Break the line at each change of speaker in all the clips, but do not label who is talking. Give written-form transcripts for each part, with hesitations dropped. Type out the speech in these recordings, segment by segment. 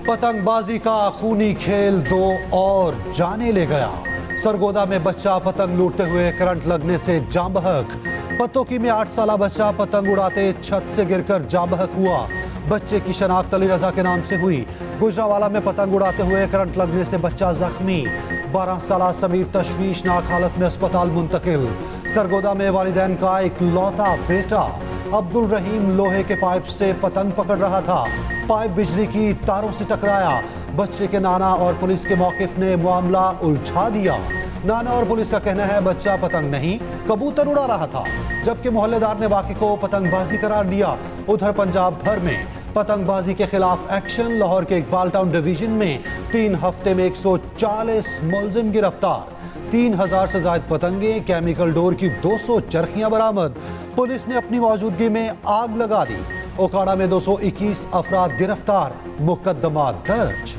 पतंगबाजी का खूनी खेल दो और जाने ले गया। सरगोदा में बच्चा पतंग लूटते हुए करंट लगने से जाँ बहक। पतोकी में 8 साला बच्चा पतंग उड़ाते छत से गिरकर जाँ बहक हुआ। बच्चे की शनाख्त अली रजा के नाम से हुई। गुजरावाला में पतंग उड़ाते हुए करंट लगने से बच्चा जख्मी। 12 साला समीर तशवीशनाक हालत में अस्पताल मुंतकिल। सरगोदा में वालिदैन का इकलौता बेटा अब्दुल रहीम लोहे के पाइप से पतंग पकड़ रहा था। पाइप बिजली की तारों से टकराया। बच्चे के नाना और पुलिस के मौकिफ ने मामला उलझा दिया। नाना और पुलिस का कहना है बच्चा पतंग नहीं कबूतर उड़ा रहा था, जबकि मोहल्लेदार ने वाक़े को पतंगबाजी करार दिया। उधर पंजाब भर में पतंगबाजी के खिलाफ एक्शन। लाहौर के इकबाल टाउन डिवीजन में 3 हफ्ते में 140 मुलजिम गिरफ्तार। 3000 से ज्यादा पतंगे, केमिकल डोर की 200 चरखियां बरामद। पुलिस ने अपनी मौजूदगी में आग लगा दी। ओकाड़ा में 221 अफराद गिरफ्तार, मुकदमा दर्ज।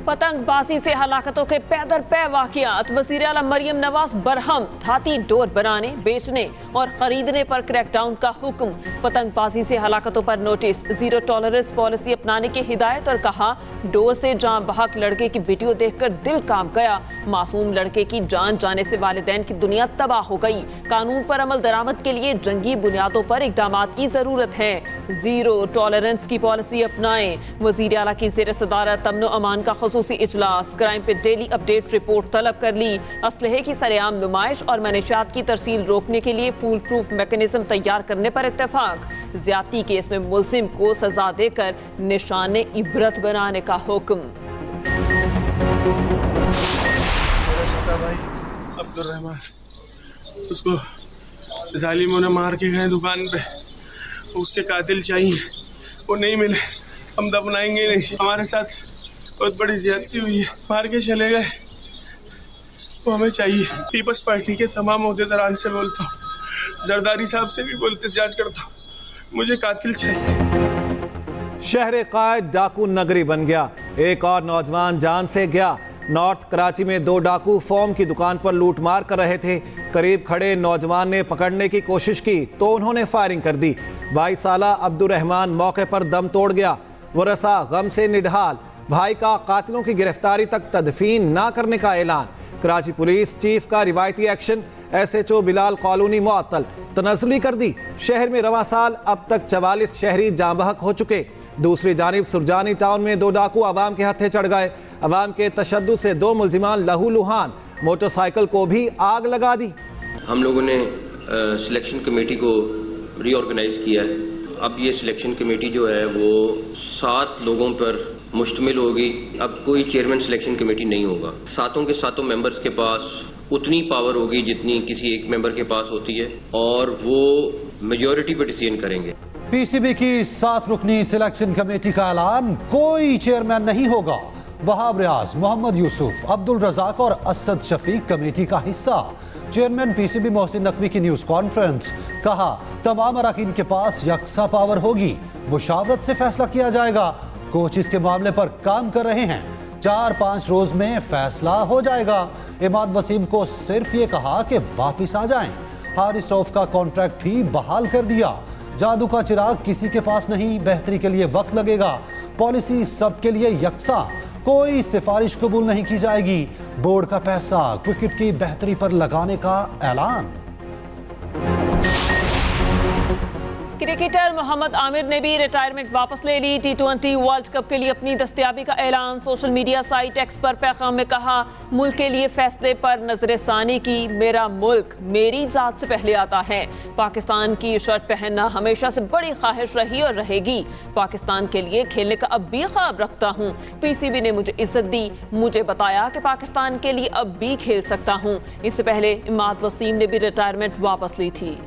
पतंगबाजी से हलाकतों के पैदर पै वाक़ियात। वज़ीर आला मरियम नवाज बरहम। धाती डोर बनाने, बेचने और खरीदने पर क्रैकडाउन का हुक्म। पतंगबाजी से हलाकतों पर नोटिस। जीरो टॉलरेंस पॉलिसी अपनाने की हिदायत और कहा डोर से जान बहक लड़के की वीडियो देखकर दिल कांप गया। मासूम लड़के की जान जाने से वालिदैन की दुनिया तबाह हो गई। कानून पर अमल दरामद के लिए जंगी बुनियादों पर इक़दामात की जरूरत है। जीरो टॉलरेंस की पॉलिसी अपनाएं। वज़ीर आला की ज़ेर सदारत अमन अमान का खसूसी इजलास। क्राइम पे डेली अपडेट रिपोर्ट तलब कर ली। असलहे की सरेआम नुमाइश और मनशियात की तरसील रोकने के लिए फूल प्रूफ मैकेनिज्म तैयार करने पर इत्तेफाक। ज्यादती केस में मुलजिम को सजा देकर निशाने इबरत बनाने का हुक्म।
मेरा छोटा भाई अब्दुल रहमान, उसको जालिमों ने मार के गए दुकान पे। उसके कातिल चाहिए, वो नहीं मिले हम दफनाएंगे नहीं। हमारे साथ बहुत बड़ी ज्यादती हुई है, मार के चले गए, वो हमें चाहिए। पीपल्स पार्टी के तमाम ओहदेदारान से बोलता हूँ, जरदारी साहब से भी बोलते जांच करता हूँ, मुझे कातिल चाहिए।
शहर कायद डाकू नगरी बन गया। एक और नौजवान जान से गया। नॉर्थ कराची में 2 डाकू फोम की दुकान पर लूट मार कर रहे थे। करीब खड़े नौजवान ने पकड़ने की कोशिश की तो उन्होंने फायरिंग कर दी। 22 साला अब्दुल रहमान मौके पर दम तोड़ गया। वरसा गम से निढाल। भाई का कातिलों की गिरफ्तारी तक तदफीन ना करने का ऐलान। कराची पुलिस चीफ का रिवायती एक्शन। SHO बिलाल कॉलोनी मुअत्तल, तनज़्ज़ुली कर दी। शहर में रवां साल अब तक 44 शहरी जाँ बहक हो चुके। दूसरी जानिब सुरजानी टाउन में 2 डाकू अवाम के हत्थे चढ़ गए। अवाम के तशद्दुद से 2 मुल्जिमान लहूलुहान। मोटरसाइकिल को भी आग लगा दी।
हम लोगों ने सिलेक्शन कमेटी को रीऑर्गेनाइज किया है। अब ये सिलेक्शन कमेटी जो है वो 7 लोगों पर मुश्तमिल होगी। अब कोई चेयरमैन सिलेक्शन कमेटी नहीं होगा। 7 के 7 मेंबर्स के पास उतनी पावर होगी जितनी किसी एक मेंबर के पास होती है और वो मेजॉरिटी पर डिसीजन करेंगे।
PCB की 7 रुकनी सिलेक्शन कमेटी का ऐलान। कोई चेयरमैन नहीं होगा। वहाब रियाज, मोहम्मद यूसुफ, अब्दुल रजाक और असद शफीक कमेटी का हिस्सा। चेयरमैन PCB मोहसिन नकवी की न्यूज कॉन्फ्रेंस। कहा तमाम अराकीन के पास यकसा पावर होगी, मुशावरत से फैसला किया जाएगा। कोच इसके मामले पर काम कर रहे हैं, 4-5 रोज में फैसला हो जाएगा। इमाद वसीम को सिर्फ ये कहा कि वापिस आ जाएं। हारिस रऊफ का कॉन्ट्रैक्ट भी बहाल कर दिया। जादू का चिराग किसी के पास नहीं, बेहतरी के लिए वक्त लगेगा। पॉलिसी सबके लिए यकसा, कोई सिफारिश कबूल नहीं की जाएगी। बोर्ड का पैसा क्रिकेट की बेहतरी पर लगाने का ऐलान।
क्रिकेटर मोहम्मद आमिर ने भी रिटायरमेंट वापस ले ली। T20 वर्ल्ड कप के लिए अपनी दस्तयाबी का ऐलान। सोशल मीडिया साइट एक्स पर पैगाम में कहा मुल्क के लिए फैसले पर नजरसानी की। मेरा मुल्क मेरी जात से पहले आता है। पाकिस्तान की शर्ट पहनना हमेशा से बड़ी ख्वाहिश रही और रहेगी। पाकिस्तान के लिए खेलने का अब भी ख्वाब रखता हूँ। PCB ने मुझे इज्जत दी, मुझे बताया कि पाकिस्तान के लिए अब भी खेल सकता हूँ। इससे पहले इमाद वसीम ने भी रिटायरमेंट वापस ली थी।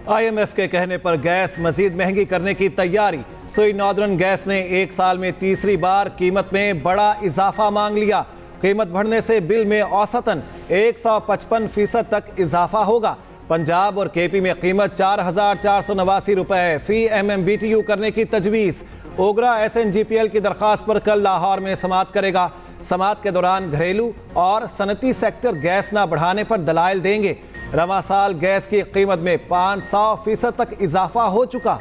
IMF के कहने पर गैस मजीद महंगी करने की तैयारी। सुई नॉर्दर्न गैस ने 1 साल में तीसरी बार कीमत में बड़ा इजाफा मांग लिया। कीमत बढ़ने से बिल में औसतन 155% तक इजाफा होगा। पंजाब और KP में कीमत 4,489 रुपए फी MMBTU करने की तजवीज़। ओगरा SNGPL की दरख्वास्त पर कल लाहौर में समाअत करेगा। समात के दौरान घरेलू और सनती सेक्टर गैस न बढ़ाने पर दलाइल देंगे। रवां साल गैस की कीमत में 500% तक इजाफा हो चुका।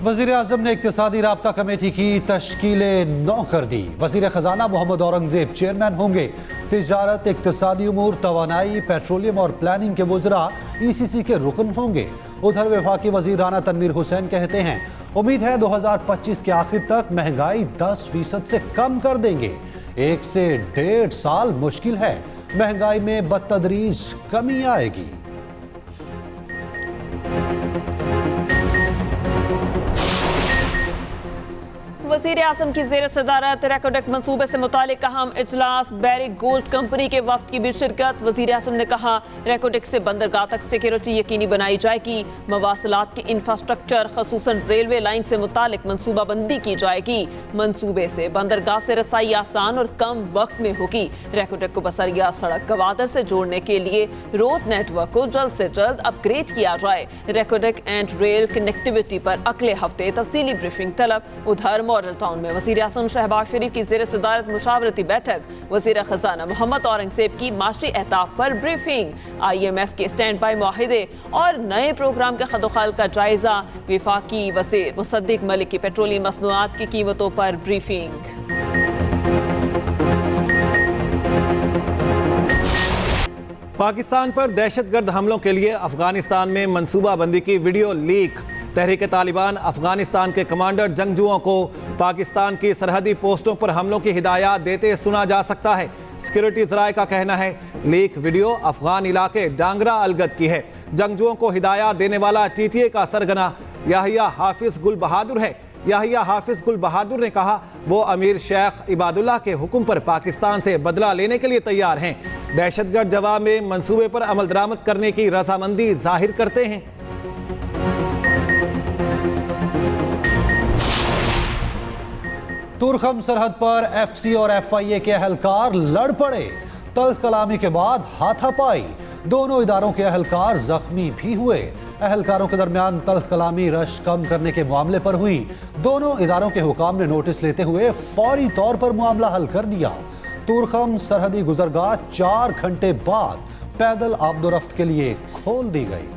वज़ीर-ए-आज़म ने इक्तिसादी राब्ता कमेटी की तश्कील 9 कर दी। वज़ीर ख़जाना मोहम्मद औरंगज़ेब चेयरमैन होंगे। तिजारत, इक्तिसादी उमूर, तवानाई, पेट्रोलियम और प्लानिंग के वज़रा ECC के रुकन होंगे। उधर वफाकी वज़ीर राना तनवीर हुसैन कहते हैं, उम्मीद है 2025 के आखिर तक महंगाई 10% से कम कर देंगे। 1 से 1.5 साल मुश्किल है, महंगाई में बतदरीज कमी आएगी।
वज़ीर-ए-आज़म की ज़ेर सदारत रेकोडेक मंसूबे से मुतालिक अहम इजलास, बैरिक गोल्ड कंपनी के वफ्द की भी शिरकत। वज़ीर-ए-आज़म ने कहा, रेकोडेक से बंदरगाह तक सिक्योरिटी यकीनी बनाई जाएगी। मवासलात के इंफ्रास्ट्रक्चर खसूसन रेलवे लाइन से मुतालिक मनसूबाबंदी की जाएगी। मंसूबे से बंदरगाह से रसाई आसान और कम वक्त में होगी। रेकोडेक को बसरिया सड़क गवादर से जोड़ने के लिए रोड नेटवर्क को जल्द से जल्द अपग्रेड किया जाए। रेकोडेक एंड रेल कनेक्टिविटी पर अगले हफ्ते तफसीली ब्रीफिंग तलब। उधर मॉडल टाउन में वज़ीर-ए-आज़म शहबाज शरीफ की ज़ेर सदारत मुशावरती बैठक। वज़ीर ख़जाना मोहम्मद औरंगज़ेब की माशी अहदाफ पर ब्रीफिंग। IMF के स्टैंड बाई मुआहिदे और नए प्रोग्राम के खदोखाल का जायजा। वफाकी वज़ीर मुसद्दिक मलिक की पेट्रोलियम मसनूआत की कीमतों पर ब्रीफिंग।
पाकिस्तान पर दहशतगर्द हमलों के लिए अफगानिस्तान में मंसूबाबंदी की वीडियो लीक। तहरीक तालिबान अफगानिस्तान के कमांडर जंगजुओं को पाकिस्तान की सरहदी पोस्टों पर हमलों की हिदायत देते सुना जा सकता है। सिक्योरिटी ज़राए का कहना है, लीक वीडियो अफगान इलाके डांगरा अलगद की है। जंगजुओं को हिदायत देने वाला TTA का सरगना याहिया हाफिज गुल बहादुर है। याहिया हाफिज गुल बहादुर ने कहा, वो अमीर शेख इबादुल्लाह के हुक्म पर पाकिस्तान से बदला लेने के लिए तैयार हैं। दहशतगर्द जवाब में मंसूबे पर अमल दरामद करने की रजामंदी जाहिर करते हैं।
तुरखम सरहद पर FC और FIA के अहलकार लड़ पड़े। तल्ख कलामी के बाद हाथापाई। दोनों इदारों के अहलकार जख्मी भी हुए। अहलकारों के दरमियान तल्ख कलामी रश कम करने के मामले पर हुई। दोनों इदारों के हुकाम ने नोटिस लेते हुए फौरी तौर पर मामला हल कर दिया। तुरखम सरहदी गुजरगाह 4 घंटे बाद पैदल आमदोरफ्त के लिए खोल दी गई।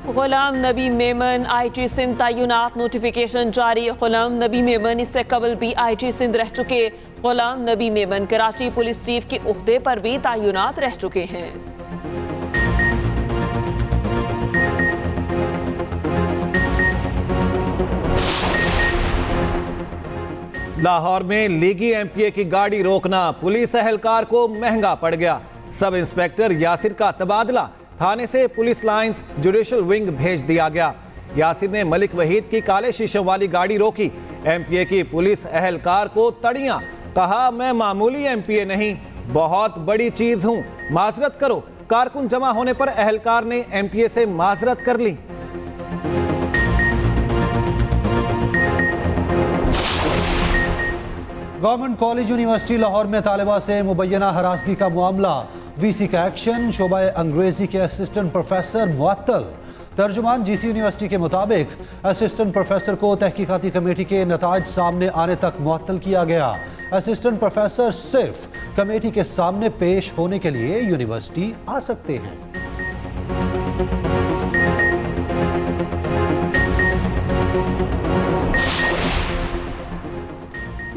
गुलाम नबी मेमन IG सिंध तयनात नोटिफिकेशन जारी। गुलाम नबी मेमन इससे कबल भी IG सिंध रह चुके। गुलाम नबी मेमन कराची पुलिस चीफ के उहदे पर भी तयनात रह चुके हैं।
लाहौर में लीगी MPA की गाड़ी रोकना पुलिस एहलकार को महंगा पड़ गया। सब इंस्पेक्टर यासिर का तबादला, थाने से पुलिस लाइंस जुडिशल विंग भेज दिया गया। यासिर ने मलिक वहीद की काले शीशों वाली गाड़ी रोकी। MPA की पुलिस एहलकार को तड़ियां, कहा, मैं मामूली MPA नहीं, बहुत बड़ी चीज हूं, माजरत करो। कारकुन जमा होने पर एहलकार ने MPA से माजरत कर ली।
गवर्नमेंट कॉलेज यूनिवर्सिटी लाहौर में तालिबा से मुबैना हरासगी का मामला। VC का एक्शन, शोबा अंग्रेजी के असिस्टेंट प्रोफेसर मुअत्तल। तर्जुमान GC यूनिवर्सिटी के मुताबिक असिस्टेंट प्रोफेसर को तहकीकाती कमेटी के नताज सामने आने तक मुअत्तल किया गया। असिस्टेंट प्रोफेसर सिर्फ कमेटी के सामने पेश होने के लिए यूनिवर्सिटी आ सकते हैं।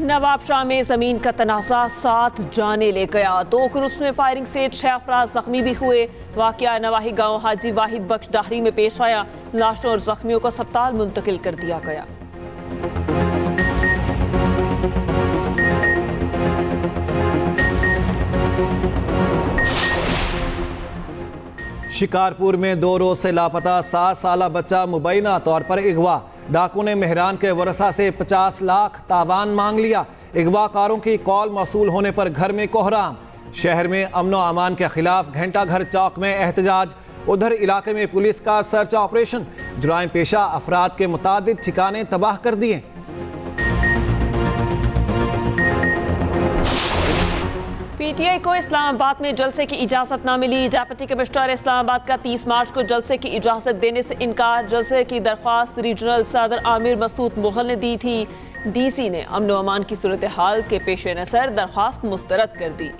नवाबशाह में जमीन का तनाज़ा 7 जाने ले गया। 2 ग्रुप्स में फायरिंग से 6 अफराद जख्मी भी हुए। वाकया नवाही गांव हाजी वाहिद बख्श डाहरी में पेश आया। लाशों और जख्मियों को अस्पताल मुंतकिल कर दिया गया।
शिकारपुर में 2 रोज से लापता 7 साला बच्चा मुबैना तौर पर अगवा। डाकू ने मेहरान के वरसा से 50 लाख तावान मांग लिया। अगवाकारों की कॉल मौसूल होने पर घर में कोहराम। शहर में अमनो अमान के खिलाफ घंटा घर चौक में एहतजाज। उधर इलाके में पुलिस का सर्च ऑपरेशन। जुराइम पेशा अफराद के मुतादिद ठिकाने तबाह कर दिए।
पीटीआई को इस्लामाबाद में जलसे की इजाजत न मिली। डेप्यूटी कमिश्नर इस्लामाबाद का 30 मार्च को जलसे की इजाजत देने से इनकार। जलसे की दरख्वास्त रीजनल सदर आमिर मसूद मुगल ने दी थी। डीसी ने अमन व अमान की सूरत हाल के पेश नज़र दरख्वास्त मुस्तरद कर दी।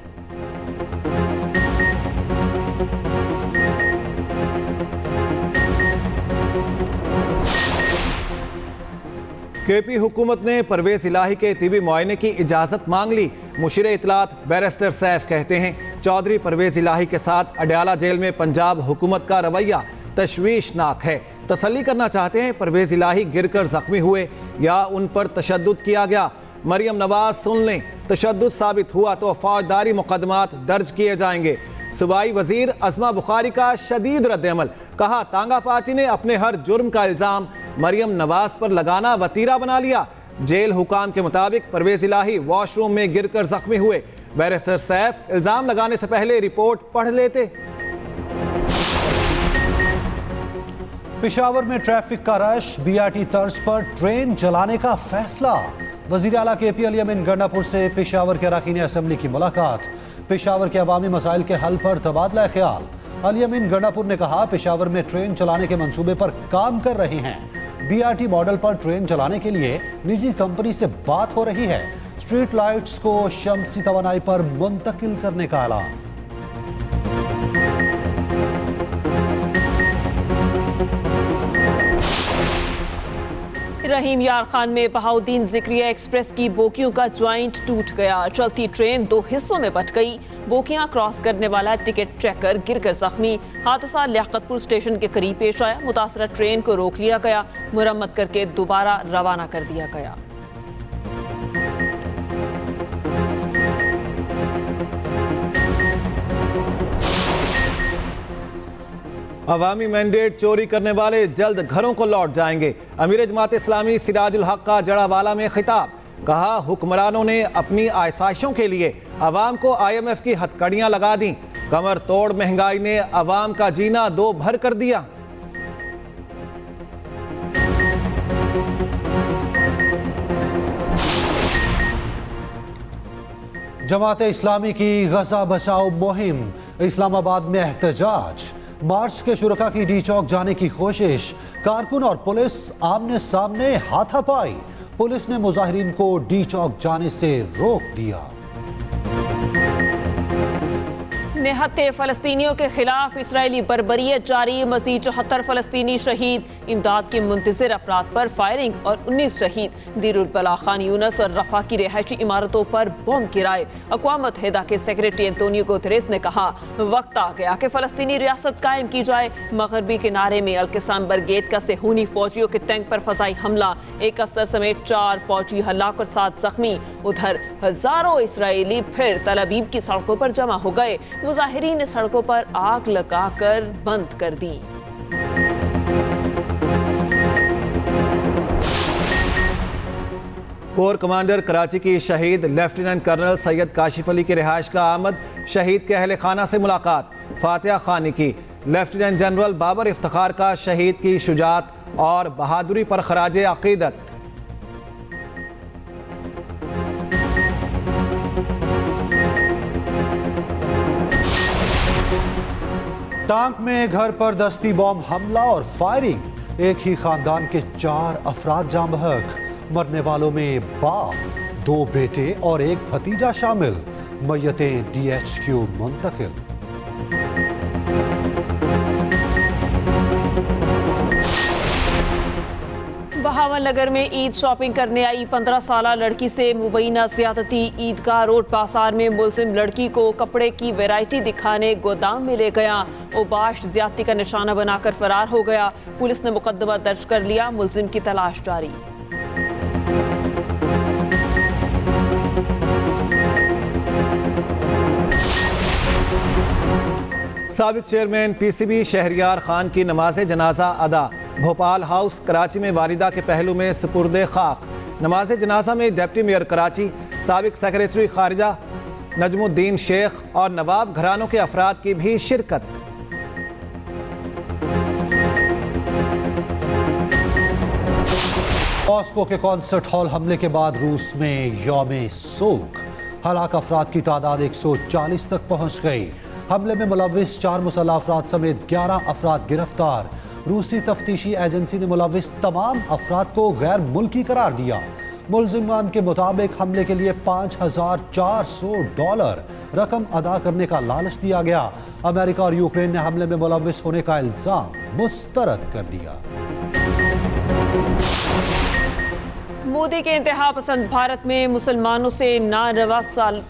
केपी हुकूमत ने परवेज इलाही के तिबी मुआयने की इजाज़त मांग ली। मुशीर इतलात बैरिस्टर सैफ कहते हैं चौधरी परवेज इलाही के साथ अडयाला जेल में पंजाब हुकूमत का रवैया तशवीशनाक है। तसल्ली करना चाहते हैं परवेज इलाही गिरकर जख्मी हुए या उन पर तशद्दुद किया गया। मरियम नवाज सुन लें, तशद्दुद साबित हुआ तो फौजदारी मुकदमात दर्ज किए जाएंगे। सूबाई वजीर अज़मा बुखारी का शदीद रद्द-ए-अमल, कहा तांगा पार्टी ने अपने हर जुर्म का इल्ज़ाम मरियम नवाज पर लगाना वतीरा बना लिया। जेल हुकाम के मुताबिक परवेज इलाही वॉशरूम में गिरकर जख्मी हुए। बैरिस्टर सैफ इल्ज़ाम लगाने से पहले रिपोर्ट पढ़ लेते।
पेशावर में ट्रैफिक का रश, बीआरटी तर्ज पर ट्रेन चलाने का फैसला। वजीर आला केपी अली अमीन गंडापुर से पेशावर के अरकान असम्बली की मुलाकात। पेशावर के अवामी मसाइल के हल पर तबादला ख्याल। अली अमीन गंडापुर ने कहा पेशावर में ट्रेन चलाने के मंसूबे पर काम कर रहे हैं। बीआरटी मॉडल पर ट्रेन चलाने के लिए निजी कंपनी से बात हो रही है। स्ट्रीट लाइट्स को शम्सी तवानाई पर मुंतकिल करने का ऐलान।
रहीम यार खान में बहाउद्दीन जिक्रिया एक्सप्रेस की बोगियों का ज्वाइंट टूट गया। चलती ट्रेन दो हिस्सों में बंट गई। बोगियां क्रॉस करने वाला टिकट चेकर गिरकर जख्मी। हादसा लियाकतपुर स्टेशन के करीब पेश आया। मुतासरा ट्रेन को रोक लिया गया, मुरम्मत करके दोबारा रवाना कर दिया गया।
अवामी मैंडेट चोरी करने वाले जल्द घरों को लौट जाएंगे। अमीर जमात इस्लामी सिराजुल हक का जड़ावाला में खिताब, कहा हुक्मरानों ने अपनी आसाइशों के लिए अवाम को IMF की हथकड़ियां लगा दी। कमर तोड़ महंगाई ने अवाम का जीना दो भर कर दिया।
जमात इस्लामी की गजा बचाओ मुहिम, इस्लामाबाद में एहतजाज। मार्च के शुरका की डी चौक जाने की कोशिश, कारकुन और पुलिस आमने सामने हाथापाई। पुलिस ने मुजाहिरीन को डी चौक जाने से रोक दिया।
निहत्ते फलस्तीनियों के खिलाफ इसराइली बर्बरियत जारी। मज़ीद 74 फलस्तीनी शहीद। इमदाद के मुंतज़िर अफराद पर फायरिंग और 19 शहीद। दीरुल बला खान यूनस और रफा की रिहायशी इमारतों पर बम गिराए। अक़वाम मुत्तहिदा के सेक्रेटरी एंटोनियो गुतेरेस ने कहा वक्त आ गया कि फलस्तीनी रियासत कायम की जाए। मगरबी किनारे में अल-क़िस्साम ब्रिगेड का सेहूनी फौजियों के टैंक पर फजाई हमला, एक अफसर समेत 4 फौजी हलाक और 7 जख्मी। उधर हजारों इसराइली फिर तल अबीब की सड़कों पर जमा हो गए। मुजाहिरीन ने सड़कों पर आग लगाकर बंद कर दी।
कोर कमांडर कराची की शहीद लेफ्टिनेंट कर्नल सैयद काशिफ अली की रिहाइश का आमद। शहीद के अहले खाना से मुलाकात, फातिहा खानी की। लेफ्टिनेंट जनरल बाबर इफ्तिखार का शहीद की शुजात और बहादुरी पर खराज अकीदत।
टांक में घर पर दस्ती बॉम्ब हमला और फायरिंग, एक ही खानदान के 4 अफराद जाम बहक। मरने वालों में बाप, 2 बेटे और एक भतीजा शामिल। मय्यतें DHQ मुंतकिल।
बहावलनगर में ईद शॉपिंग करने आई 15 साला लड़की से मुबैना ज्यादती। ईदगाह रोड बाजार में मुलजिम लड़की को कपड़े की वैरायटी दिखाने गोदाम में ले गया। ओबाश ज्यादती का निशाना बनाकर फरार हो गया। पुलिस ने मुकदमा दर्ज कर लिया। मुलजिम की तलाश जारी।
साबिक चेयरमैन PCB शहरियार खान की नमाज जनाजा अदा। भोपाल हाउस कराची में वालिदा के पहलू में सुपुर्द खाक। नमाज जनाजा में डिप्टी मेयर कराची, साबिक सेक्रेटरी खारिजा नजमुद्दीन शेख और नवाब घरानों के अफराद की भी शिरकत।
मॉस्को के कॉन्सर्ट हॉल हमले के बाद रूस में यौम सोग। हलाक अफराद की तादाद 140 तक पहुंच गई। हमले में मुलविस 4 मुसल्लह अफराद समेत 11 अफराद गिरफ्तार। रूसी तफ्तीशी एजेंसी ने मुलविस तमाम अफराद को गैर मुल्की करार दिया। मुलजिमान के मुताबिक हमले के लिए $5,400 रकम अदा करने का लालच दिया गया। अमेरिका और यूक्रेन ने हमले में मुलविस होने का इल्जाम मुस्तरद कर दिया।
मोदी के इंतहा पसंद भारत में मुसलमानों से नारवा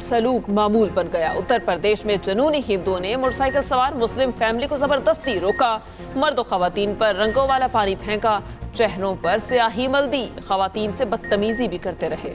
सलूक मामूल बन गया। उत्तर प्रदेश में जुनूनी हिंदुओं ने मोटरसाइकिल सवार मुस्लिम फैमिली को जबरदस्ती रोका। मर्द और खवातीन पर रंगों वाला पानी फेंका, चेहरों पर स्याही मल दी, खवातीन से बदतमीजी भी करते रहे।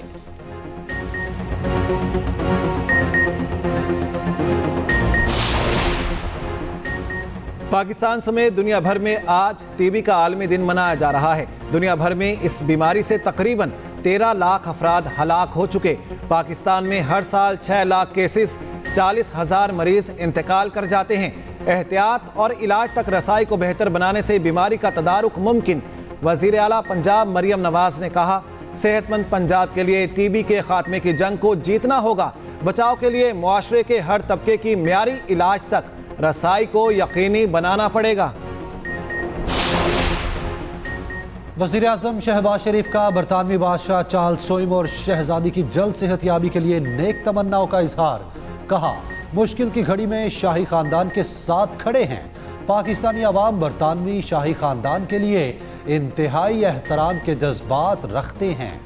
पाकिस्तान समेत दुनिया भर में आज टीबी का आलमी दिन मनाया जा रहा है। दुनिया भर में इस बीमारी से तकरीबन 13 लाख अफराद हलाक हो चुके। पाकिस्तान में हर साल 6 लाख केसेस, 40,000 मरीज इंतकाल कर जाते हैं। एहतियात और इलाज तक रसाई को बेहतर बनाने से बीमारी का तदारुक मुमकिन। वज़ीर आला पंजाब मरियम नवाज ने कहा, सेहतमंद पंजाब के लिए टीबी के खात्मे की जंग को जीतना होगा। बचाव के लिए मुआशरे के हर तबके की मियारी इलाज तक रसाई को यकीनी बनाना पड़ेगा।
वज़ीर आज़म शहबाज शरीफ का बरतानवी बादशाह चार्ल्स सोइम और शहजादी की जल्द सेहतयाबी के लिए नेक तमन्नाओं का इजहार। कहा, मुश्किल की घड़ी में शाही खानदान के साथ खड़े हैं। पाकिस्तानी अवाम बरतानवी शाही खानदान के लिए इंतहाई एहतराम के जज्बात रखते हैं।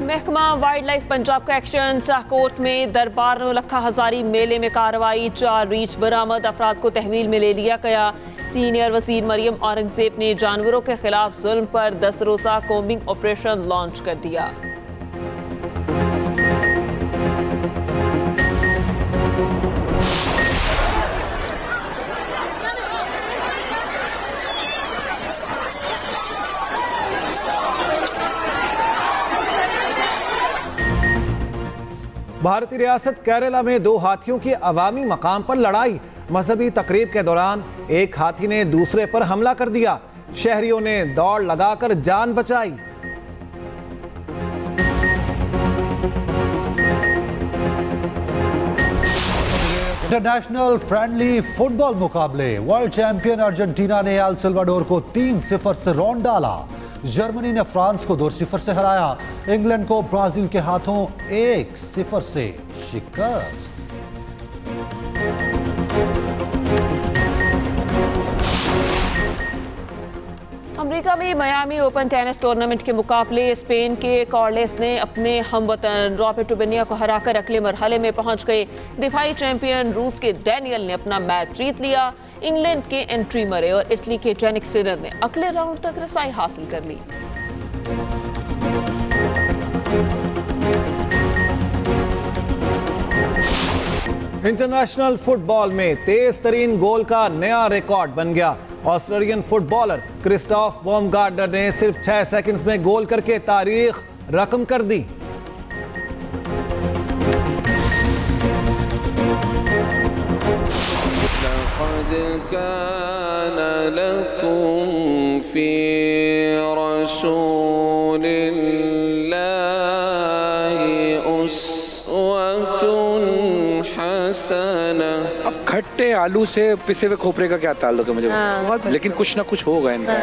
महकमा वाइल्ड लाइफ पंजाब का एक्शन। शाहकोट में दरबार नौलखा हजारी मेले में कार्रवाई, 4 रीछ बरामद, अफराद को तहवील में ले लिया गया। सीनियर वजीर मरियम औरंगजेब ने जानवरों के खिलाफ जुल्म पर 10 रोज़ा कोम्बिंग ऑपरेशन लॉन्च कर दिया।
भारतीय रियासत केरला में 2 हाथियों की अवामी मकाम पर लड़ाई। मजहबी तकरीब के दौरान एक हाथी ने दूसरे पर हमला कर दिया। शहरियों ने दौड़ लगाकर जान बचाई।
इंटरनेशनल फ्रेंडली फुटबॉल मुकाबले। वर्ल्ड चैंपियन अर्जेंटीना ने एल सल्वाडोर को 3-0 से रौंद डाला। जर्मनी ने फ्रांस को 2-0 से हराया। इंग्लैंड को ब्राजील के हाथों 1-0 से शिकस्त।
अमेरिका में मियामी ओपन टेनिस टूर्नामेंट के मुकाबले स्पेन के कार्लेस ने अपने हमवतन रॉबर्ट टुबेनिया को हराकर अगले मरहले में पहुंच गए। दिफाई चैंपियन रूस के डैनियल ने अपना मैच जीत लिया। इंग्लैंड के एंट्री मरे और इटली के जेनिक सिनर ने अगले राउंड तक रसाई हासिल कर ली।
इंटरनेशनल फुटबॉल में तेज तरीन गोल का नया रिकॉर्ड बन गया। ऑस्ट्रेलियन फुटबॉलर क्रिस्टोफ बॉमगार्डनर ने सिर्फ 6 सेकंड्स में गोल करके तारीख रकम कर दी।
लक़द कान लकुम फ़ी रसूलिल्लाहि उस्वतुन हसना।
अब खट्टे आलू से पिसे हुए खोपरे का क्या ताल्लुक है मुझे लेकिन कुछ ना कुछ होगा इनका।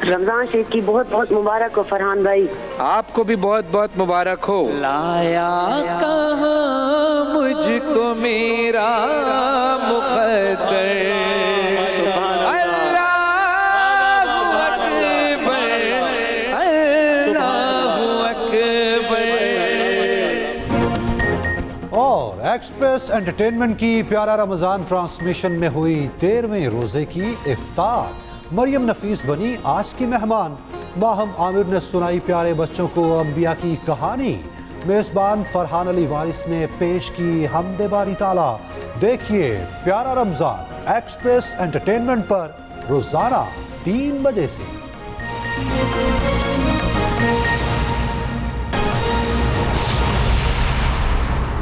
रमजान शरीफ की बहुत बहुत मुबारक हो फरहान भाई।
आपको भी बहुत बहुत मुबारक हो। लाया कहाँ मुझको मेरा मुक़द्दर।
एक्सप्रेस एंटरटेनमेंट की प्यारा रमजान ट्रांसमिशन में हुई 13वें रोजे की इफ्तार। मरियम नफीस बनी आज की मेहमान। माहम आमिर ने सुनाई प्यारे बच्चों को अंबिया की कहानी। मेजबान फरहान अली वारिस ने पेश की हमदे बारी ताला। देखिए प्यारा रमजान एक्सप्रेस एंटरटेनमेंट पर रोजाना 3 बजे से।